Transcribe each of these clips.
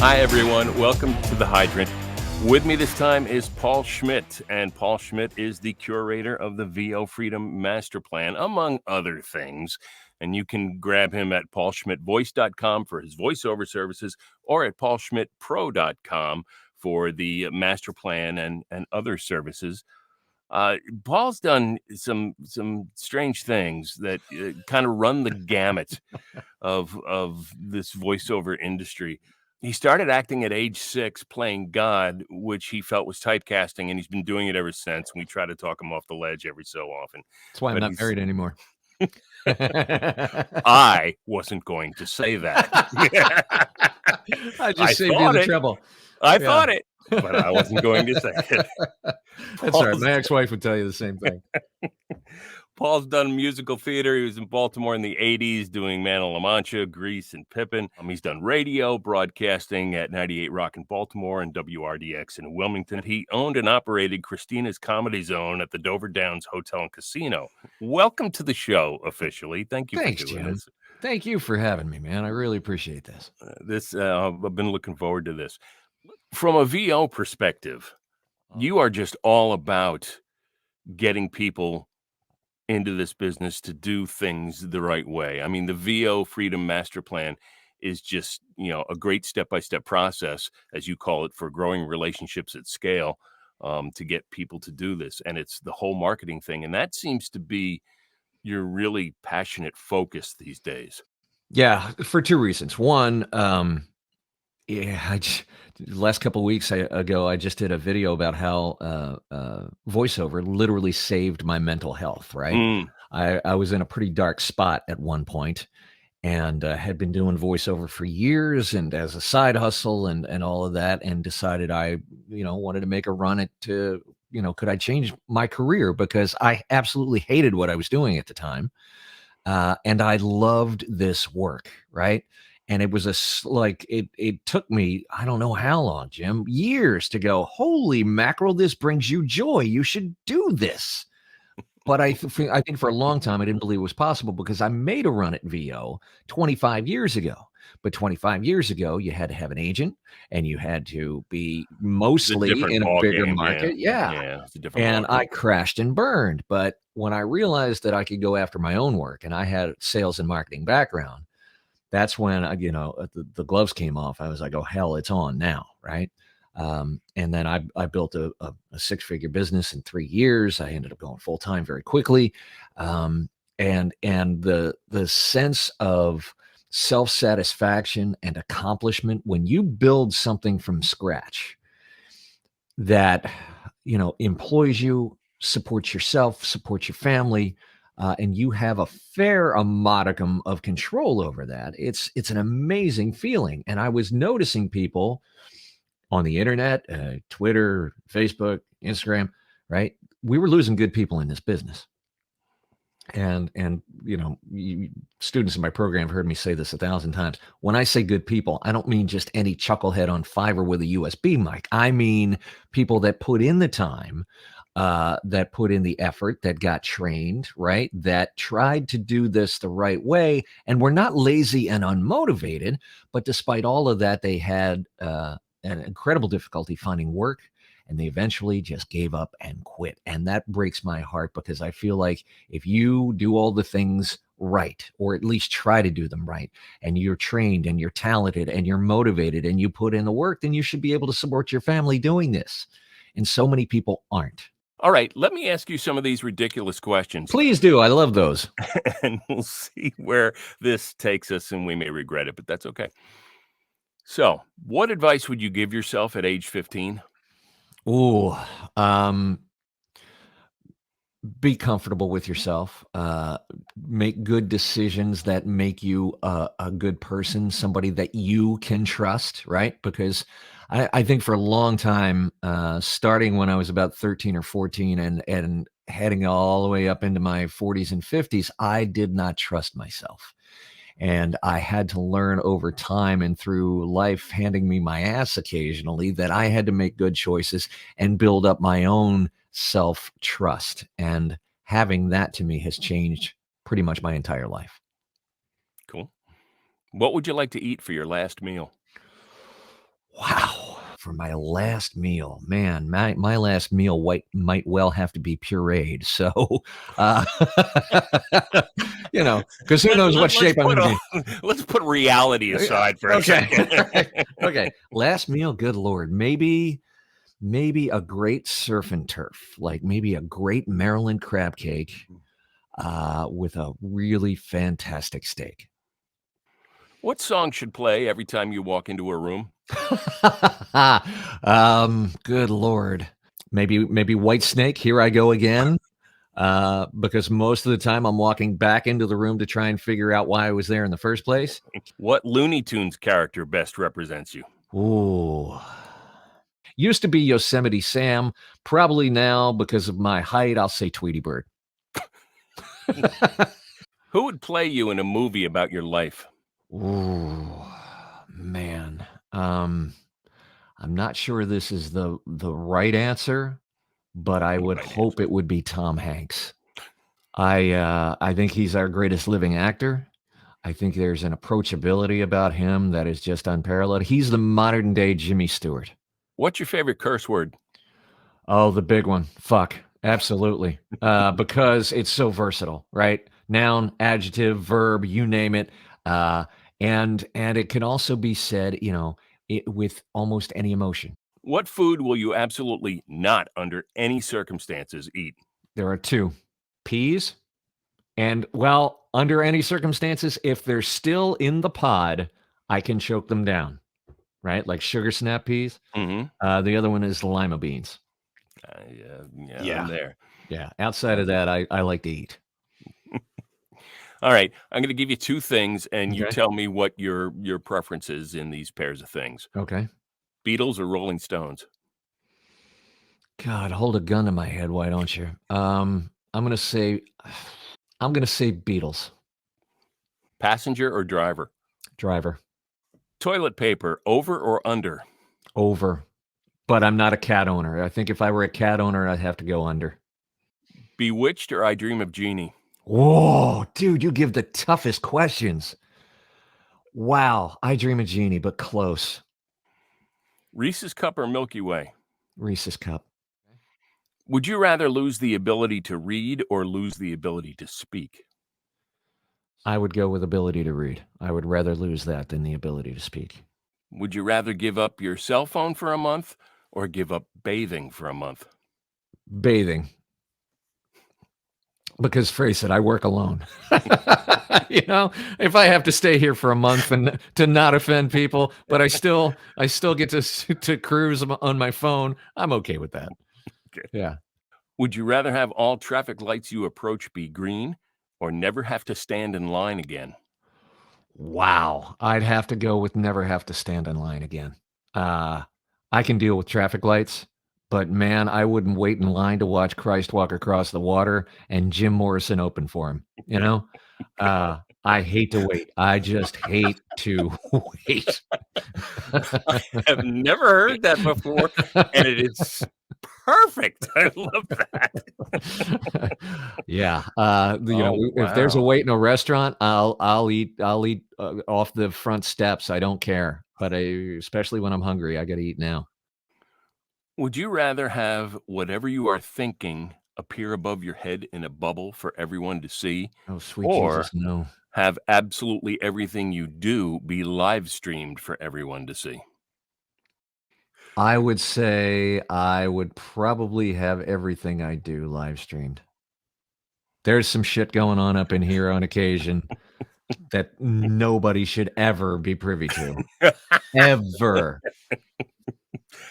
Hi, everyone. Welcome to The Hydrant. With me this time is Paul Schmidt, and Paul Schmidt is the curator of the VO Freedom Master Plan, among other things. And you can grab him at paulschmidtvoice.com for his voiceover services or at paulschmidtpro.com for the master plan and other services. Paul's done some strange things that kind of run the gamut of this voiceover industry. He started acting at age 6, playing God, which he felt was typecasting, and he's been doing it ever since. And we try to talk him off the ledge every so often. That's why I'm But not married anymore. I wasn't going to say that. I just saved you the trouble. I thought it, but I wasn't going to say it. That's all right. My ex-wife would tell you the same thing. Paul's done musical theater. He was in Baltimore in the 80s doing Man of La Mancha, Grease, and Pippin. He's done radio, broadcasting at 98 Rock in Baltimore and WRDX in Wilmington. He owned and operated Christina's Comedy Zone at the Dover Downs Hotel and Casino. Welcome to the show, officially. Thank you Thanks, for doing Jim. this. Thank you for having me, man. I really appreciate this. I've been looking forward to this. From a VO perspective, you are just all about getting people into this business to do things the right way. I mean, the VO Freedom Master Plan is just, a great step-by-step process, as you call it, for growing relationships at scale, to get people to do this. And it's the whole marketing thing. And that seems to be your really passionate focus these days. Yeah, for two reasons. One, the last couple of weeks ago, I just did a video about how voiceover literally saved my mental health, right? I was in a pretty dark spot at one point and had been doing voiceover for years and as a side hustle and all of that, and decided I, wanted to make a run at, could I change my career? Because I absolutely hated what I was doing at the time. And I loved this work, right? And it was it took me, I don't know how long, Jim, years to go, holy mackerel, this brings you joy. You should do this. But I think for a long time, I didn't believe it was possible because I made a run at VO 25 years ago. But 25 years ago, you had to have an agent and you had to be mostly in a bigger market. Yeah, it's a different And I crashed and burned. But when I realized that I could go after my own work and I had a sales and marketing background, that's when the gloves came off. I was like, oh, hell, it's on now, right? And then I built a 6-figure business in 3 years. I ended up going full time very quickly, and the sense of self-satisfaction and accomplishment when you build something from scratch that employs you, supports yourself, supports your family, and you have a fair modicum of control over that. It's an amazing feeling. And I was noticing people on the internet, Twitter, Facebook, Instagram, right? We were losing good people in this business. And students in my program have heard me say this 1,000 times. When I say good people, I don't mean just any chucklehead on Fiverr with a USB mic. I mean people that put in the time, that put in the effort, that got trained, right? That tried to do this the right way and were not lazy and unmotivated. But despite all of that, they had an incredible difficulty finding work. And they eventually just gave up and quit. And that breaks my heart because I feel like if you do all the things right, or at least try to do them right, and you're trained and you're talented and you're motivated and you put in the work, then you should be able to support your family doing this. And so many people aren't. All right, let me ask you some of these ridiculous questions. Please do. I love those. And we'll see where this takes us, and we may regret it, but that's okay. So, what advice would you give yourself at age 15? Ooh, be comfortable with yourself. Make good decisions that make you a good person, somebody that you can trust, right? Because I think for a long time, starting when I was about 13 or 14 and heading all the way up into my 40s and 50s, I did not trust myself. And I had to learn over time and through life handing me my ass occasionally that I had to make good choices and build up my own self-trust. And having that to me has changed pretty much my entire life. Cool. What would you like to eat for your last meal? Wow. For my last meal, man, my last meal might well have to be pureed. So, uh, because who knows what shape I'm going to be. Let's put reality aside for a Okay. second. Okay. Last meal, good Lord. Maybe a great surf and turf, like maybe a great Maryland crab cake with a really fantastic steak. What song should play every time you walk into a room? Good Lord. Maybe White Snake, Here I Go Again. Because most of the time I'm walking back into the room to try and figure out why I was there in the first place. What Looney Tunes character best represents you? Ooh. Used to be Yosemite Sam. Probably now, because of my height, I'll say Tweety Bird. Who would play you in a movie about your life? Ooh, man. I'm not sure this is the right answer, but I would Right hope it would be Tom Hanks. I think he's our greatest living actor. I think there's an approachability about him that is just unparalleled. He's the modern day Jimmy Stewart. What's your favorite curse word? Oh, the big one. Fuck. Absolutely. Because it's so versatile, right? Noun, adjective, verb, you name it. Uh, and it can also be said, with almost any emotion. What food will you absolutely not, under any circumstances, eat? There are two: peas, and well, under any circumstances, if they're still in the pod, I can choke them down, right? Like sugar snap peas. Mm-hmm. The other one is lima beans. Yeah, I'm there. Yeah. Outside of that, I like to eat. All right, I'm going to give you two things, and you Okay. tell me what your preference is in these pairs of things: Okay. Beatles or Rolling Stones? God, hold a gun to my head, why don't you? I'm gonna say Beatles. Passenger or driver? Driver. Toilet paper, over or under? Over. But I'm not a cat owner. I think if I were a cat owner, I'd have to go under. Bewitched or I Dream of Jeannie? Whoa, dude, you give the toughest questions. Wow, I Dream of Jeannie, but close. Reese's Cup or Milky Way? Reese's Cup. Would you rather lose the ability to read or lose the ability to speak? I would go with ability to read. I would rather lose that than the ability to speak. Would you rather give up your cell phone for a month or give up bathing for a month? Bathing. Because face it, I work alone. If I have to stay here for a month and to not offend people, but I still get to cruise on my phone, I'm okay with that. Okay. Yeah. Would you rather have all traffic lights you approach be green or never have to stand in line again? Wow. I'd have to go with never have to stand in line again. Uh, I can deal with traffic lights, but man, I wouldn't wait in line to watch Christ walk across the water and Jim Morrison open for him, you know? I hate to wait. I just hate to wait. I have never heard that before, and it is perfect. I love that. Yeah, Oh, if there's a wow. wait in a restaurant, I'll eat off the front steps. I don't care, but especially when I'm hungry, I gotta eat now. Would you rather have whatever you are thinking appear above your head in a bubble for everyone to see, Oh, sweet Jesus, or no. have absolutely everything you do be live streamed for everyone to see? I would say I would probably have everything I do live streamed. There's some shit going on up in here on occasion that nobody should ever be privy to, ever.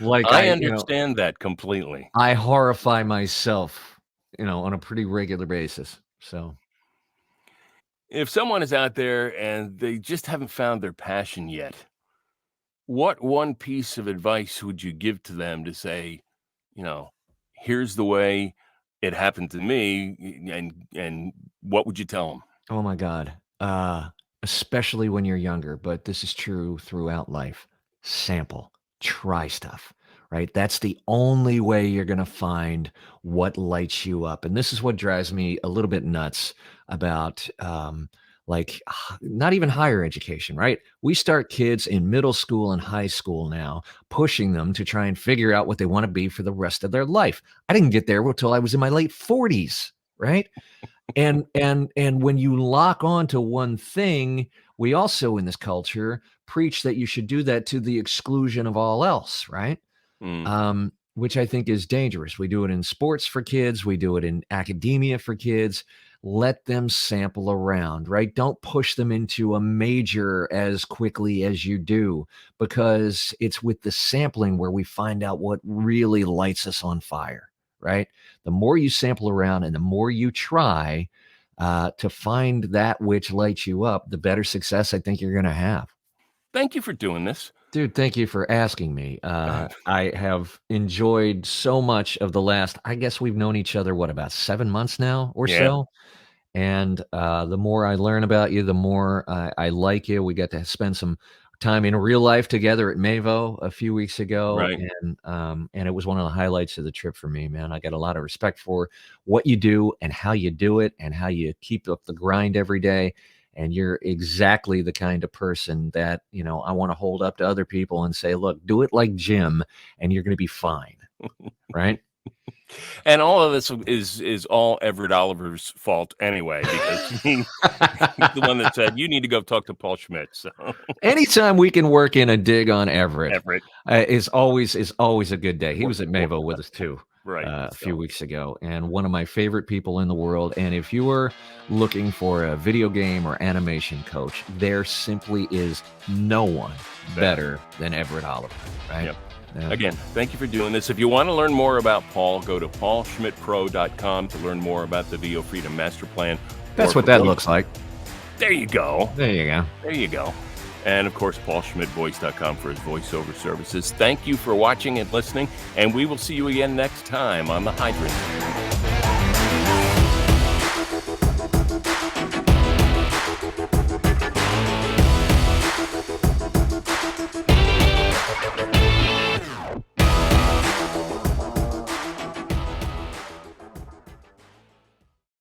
Like I understand that completely. I horrify myself, on a pretty regular basis. So, If someone is out there and they just haven't found their passion yet, what one piece of advice would you give to them to say, you know, here's the way it happened to me, and what would you tell them? oh my God, especially when you're younger, but this is true throughout life. Sample, try stuff, right? That's the only way you're going to find what lights you up. And this is what drives me a little bit nuts about like not even higher education, right? We start kids in middle school and high school now, pushing them to try and figure out what they want to be for the rest of their life. I didn't get there until I was in my late 40s, right? And when you lock on to one thing, we also in this culture preach that you should do that to the exclusion of all else, right? Mm. Which I think is dangerous. We do it in sports for kids, we do it in academia for kids. Let them sample around, right? Don't push them into a major as quickly as you do, because it's with the sampling where we find out what really lights us on fire, right? The more you sample around and the more you try to find that which lights you up, the better success I think you're going to have. Thank you for doing this. Dude, thank you for asking me. I have enjoyed so much of the last, I guess we've known each other, what, about 7 months now or Yeah, so? And the more I learn about you, the more I like you. We got to spend some time in real life together at Mavo a few weeks ago, right. and it was one of the highlights of the trip for me, man. I got a lot of respect for what you do and how you do it and how you keep up the grind every day. And you're exactly the kind of person that, I want to hold up to other people and say, look, do it like Jim, and you're going to be fine, right? And all of this is all Everett Oliver's fault anyway, because he's the one that said, "You need to go talk to Paul Schmidt." So, Anytime we can work in a dig on Everett, Everett, is always a good day. He was at or Mavo with us too right, a few so weeks ago, and one of my favorite people in the world. And if you are looking for a video game or animation coach, there simply is no one better than Everett Oliver, right? Yep. Yeah. Again, thank you for doing this. If you want to learn more about Paul, go to paulschmidtpro.com to learn more about the VO Freedom Master Plan. That's or what for that voice- looks like. There you go. There you go. There you go. And of course, paulschmidtvoice.com for his voiceover services. Thank you for watching and listening, and we will see you again next time on The Hydrant.